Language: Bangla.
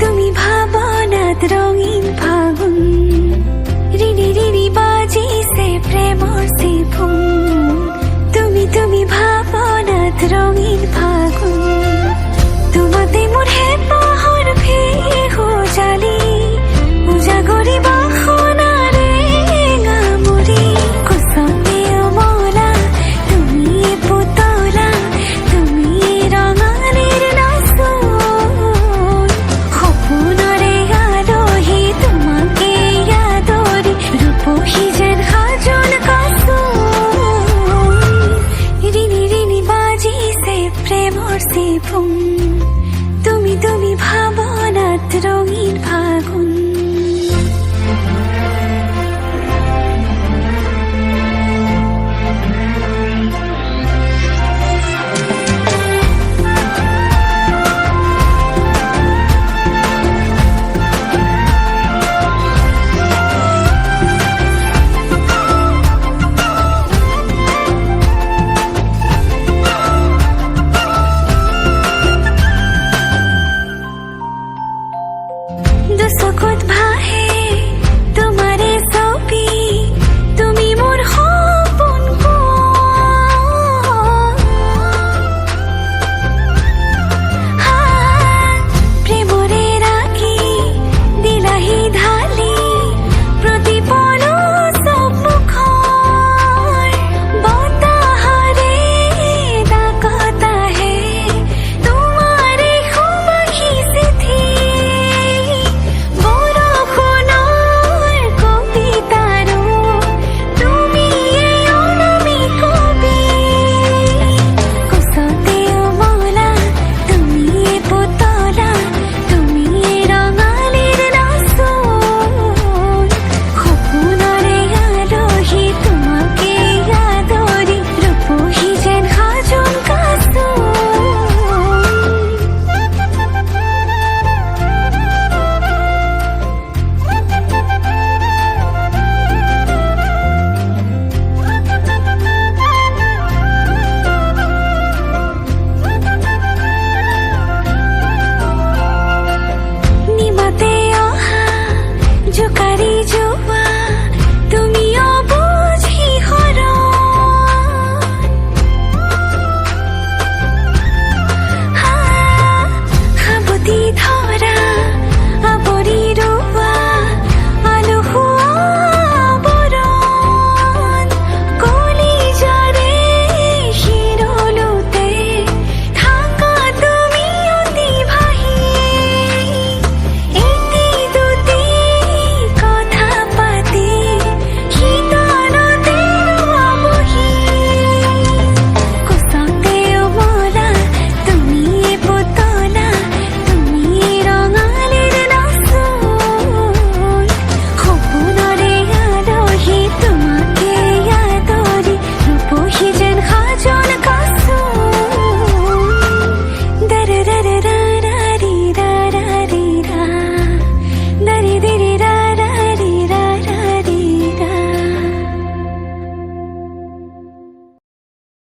তুমি ভাবনাত রঙিন ফাগুন রিনি রিনি বাজিছে প্রেমর সিফুন তুমি ভাবনাত রঙিন ফাগুন তোমাতে মোর হেপাহর ভিহু জালি উজাগরি বাহনারে গামুরি কুসতে অমলা তুমি পুতলা তুমি রঙালির নাসুন খপুনরে আলোহি তোমাকে ইয়াদরি রূপহি যেন হাজন কাসুন রিনি রিনি বাজিছে প্রেমর সিফুন তুমি ভাবনাত রঙিন ফাগুন দুসকুত ভাহে তোমারে সপি তুমি মোর হপন কো প্রেমরে রাখি দিলাহি ঢালি প্রতিপল সব মুখর বতাহরে ডাকতা হে তোমারে খুবাহি সিথি जो करी जो